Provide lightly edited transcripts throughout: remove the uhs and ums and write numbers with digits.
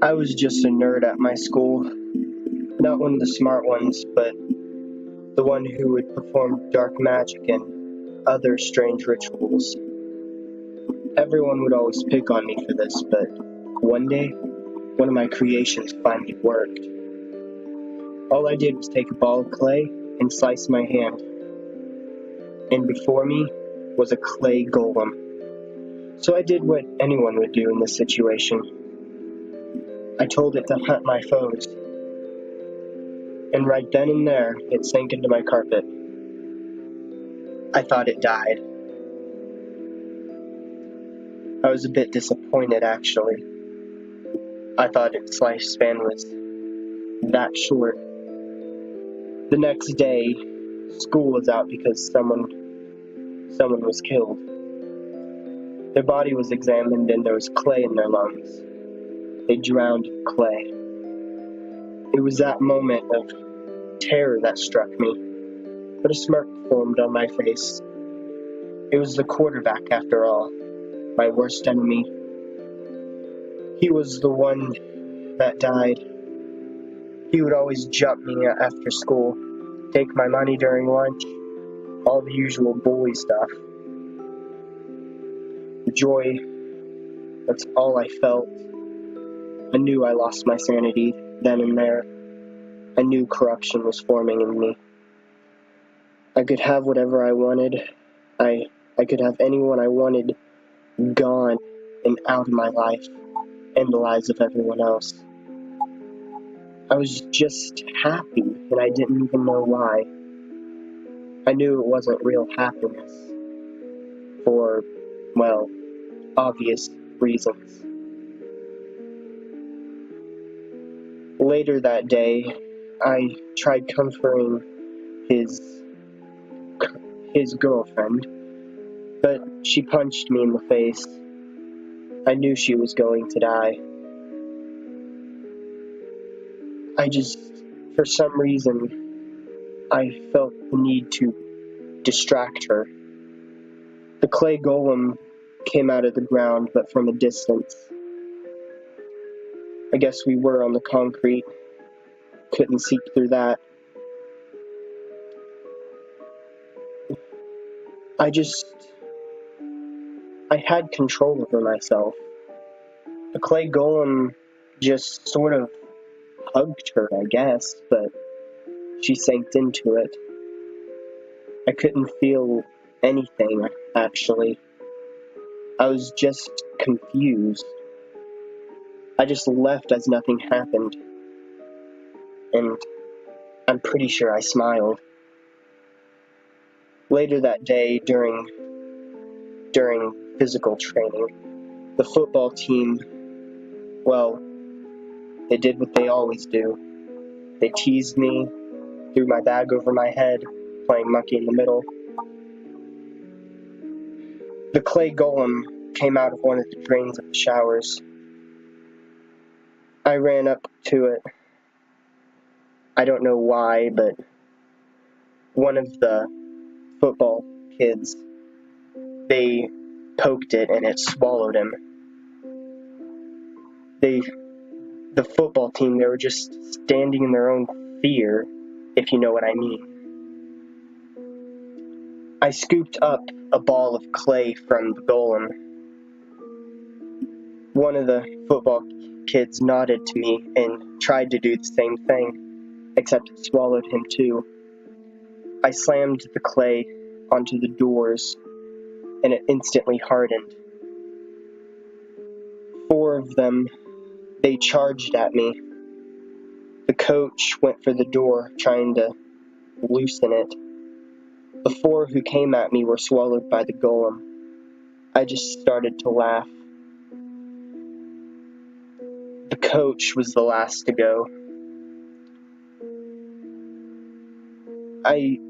I was just a nerd at my school. Not one of the smart ones, but the one who would perform dark magic and other strange rituals. Everyone would always pick on me for this, but one day, one of my creations finally worked. All I did was take a ball of clay and slice my hand, and before me was a clay golem. So I did what anyone would do in this situation. I told it to hunt my foes, and right then and there, it sank into my carpet. I thought it died. I was a bit disappointed, actually. I thought its lifespan was that short. The next day, school was out because someone was killed. Their body was examined and there was clay in their lungs. They drowned in clay. It was that moment of terror that struck me, but a smirk formed on my face. It was the quarterback, after all, my worst enemy. He was the one that died. He would always jump me after school, take my money during lunch, all the usual bully stuff. Joy, that's all I felt. I knew I lost my sanity then and there. I knew corruption was forming in me. I could have whatever I wanted. I could have anyone I wanted gone and out of my life and the lives of everyone else. I was just happy, and I didn't even know why. I knew it wasn't real happiness for, well, obvious reasons. Later that day, I tried comforting his girlfriend, but she punched me in the face. I knew she was going to die. For some reason, I felt the need to distract her. The clay golem came out of the ground, but from a distance. I guess we were on the concrete. Couldn't see through that. I had control over myself. The clay golem just sort of hugged her, I guess, but she sank into it. I couldn't feel anything, actually. I was just confused. I just left as nothing happened. And I'm pretty sure I smiled. Later that day, during physical training, the football team, well, they did what they always do. They teased me, threw my bag over my head, playing monkey in the middle. The clay golem came out of one of the drains of the showers. I ran up to it. I don't know why, but one of the football kids, they poked it and it swallowed him. The football team, they were just standing in their own fear, if you know what I mean. I scooped up a ball of clay from the golem. One of the football kids nodded to me and tried to do the same thing, except it swallowed him too. I slammed the clay onto the doors, and it instantly hardened. 4 of them, they charged at me. The coach went for the door, trying to loosen it. The 4 who came at me were swallowed by the golem. I just started to laugh. The coach was the last to go.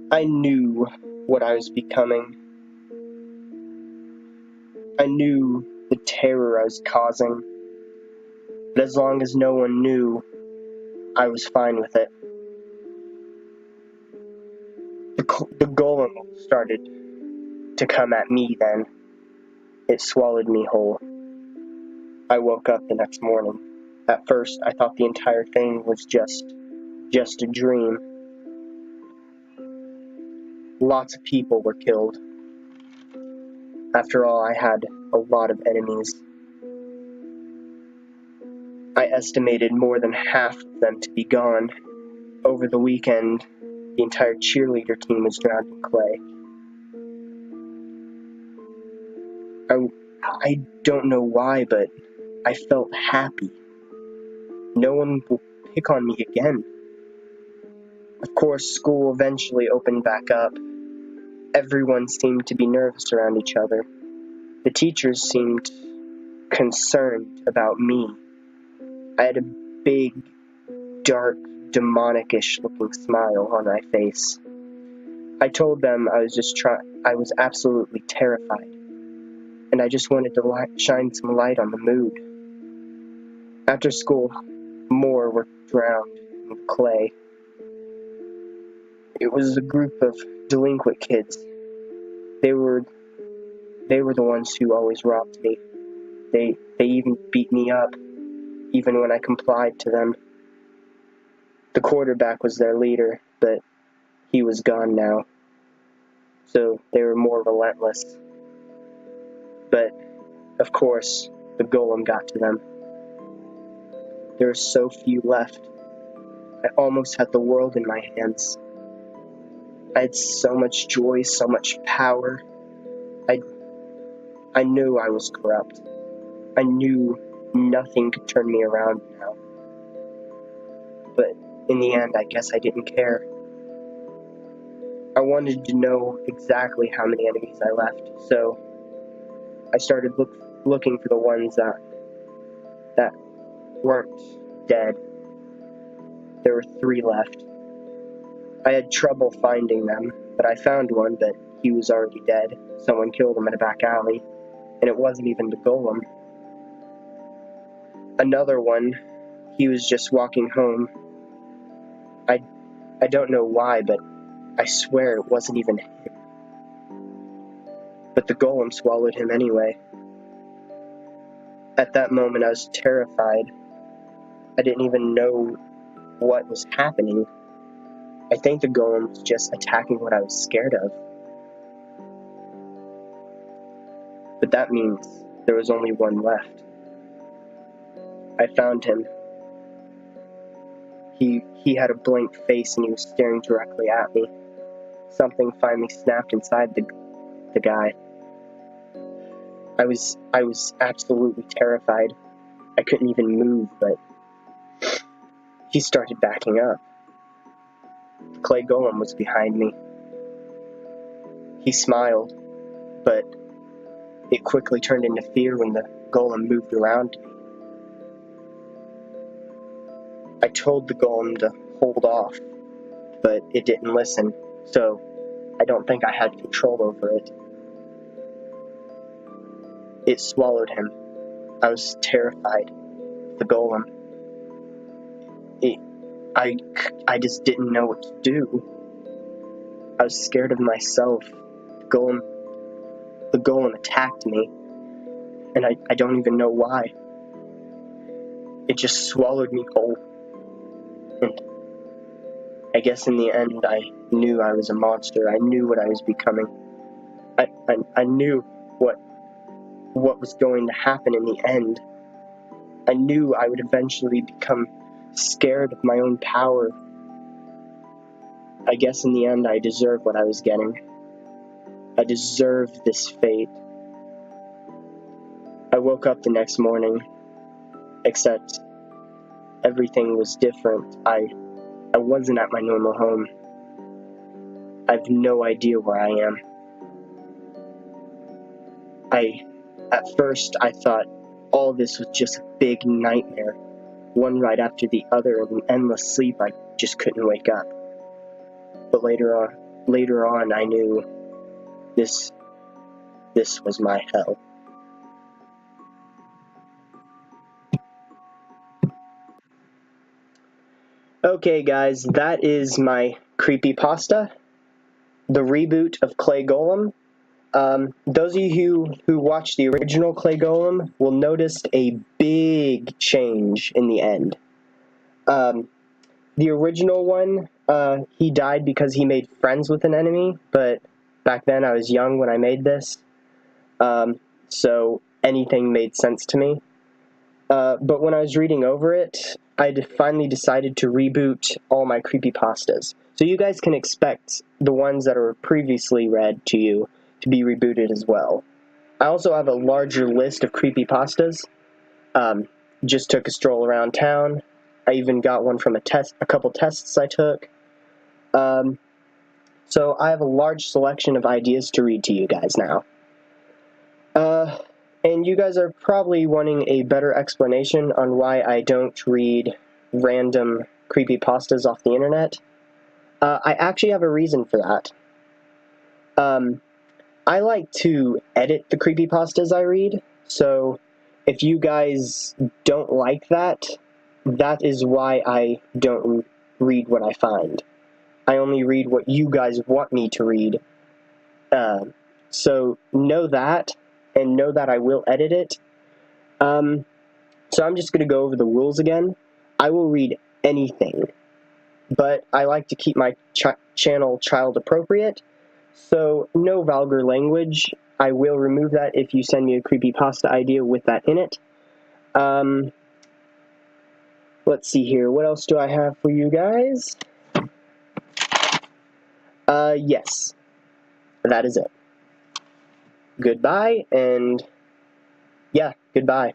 I knew what I was becoming. I knew the terror I was causing. But as long as no one knew, I was fine with it. The golem started to come at me then. It swallowed me whole. I woke up the next morning. At first, I thought the entire thing was just a dream. Lots of people were killed. After all, I had a lot of enemies. I estimated more than half of them to be gone. Over the weekend, the entire cheerleader team was drowned in clay. I don't know why, but I felt happy. No one will pick on me again. Of course, school eventually opened back up. Everyone seemed to be nervous around each other. The teachers seemed concerned about me. I had a big, dark, demonic-ish looking smile on my face. I told them I was absolutely terrified, and I just wanted to shine some light on the mood. After school, more were drowned in the clay. It was a group of delinquent kids. They were the ones who always robbed me. They even beat me up, even when I complied to them. The quarterback was their leader, but he was gone now. So they were more relentless. But, of course, the golem got to them. There were so few left. I almost had the world in my hands. I had so much joy, so much power. I knew I was corrupt. I knew nothing could turn me around now. But in the end, I guess I didn't care. I wanted to know exactly how many enemies I left, so I started looking for the ones that weren't dead. There were 3 left. I had trouble finding them, but I found one, but he was already dead. Someone killed him in a back alley, and it wasn't even the golem. Another one, he was just walking home. I don't know why, but I swear it wasn't even him. But the golem swallowed him anyway. At that moment, I was terrified. I didn't even know what was happening. I think the golem was just attacking what I was scared of. But that means there was only one left. I found him. He had a blank face and he was staring directly at me. Something finally snapped inside the guy. I was absolutely terrified. I couldn't even move, but he started backing up. The clay golem was behind me. He smiled, but it quickly turned into fear when the golem moved around me. I told the golem to hold off, but it didn't listen, so I don't think I had control over it. It swallowed him. I was terrified. The golem. I just didn't know what to do. I was scared of myself. The golem attacked me, and I don't even know why. It just swallowed me whole. And I guess in the end, I knew I was a monster. I knew what I was becoming. I knew what was going to happen in the end. I knew I would eventually become scared of my own power. I guess in the end, I deserved what I was getting. I deserved this fate. I woke up the next morning, except everything was different. I wasn't at my normal home. I have no idea where I am. At first, I thought all this was just a big nightmare, one right after the other, and endless sleep. I just couldn't wake up. But later on, I knew this was my hell. Okay, guys, that is my creepypasta, the reboot of Clay Golem. Those of you who watched the original Clay Golem will notice a big change in the end. The original one, he died because he made friends with an enemy, but back then I was young when I made this, so anything made sense to me. But when I was reading over it, I finally decided to reboot all my creepypastas. So you guys can expect the ones that are previously read to you to be rebooted as well. I also have a larger list of creepypastas. Just took a stroll around town. I even got one from a couple tests I took. So I have a large selection of ideas to read to you guys now. And you guys are probably wanting a better explanation on why I don't read random creepypastas off the internet. I actually have a reason for that. I like to edit the creepypastas I read, so if you guys don't like that, that is why I don't read what I find. I only read what you guys want me to read. So know that, and know that I will edit it. So I'm just going to go over the rules again. I will read anything, but I like to keep my channel child appropriate, so no vulgar language. I will remove that if you send me a creepypasta idea with that in it. Let's see here. What else do I have for you guys? Yes. That is it. Goodbye, and yeah, goodbye.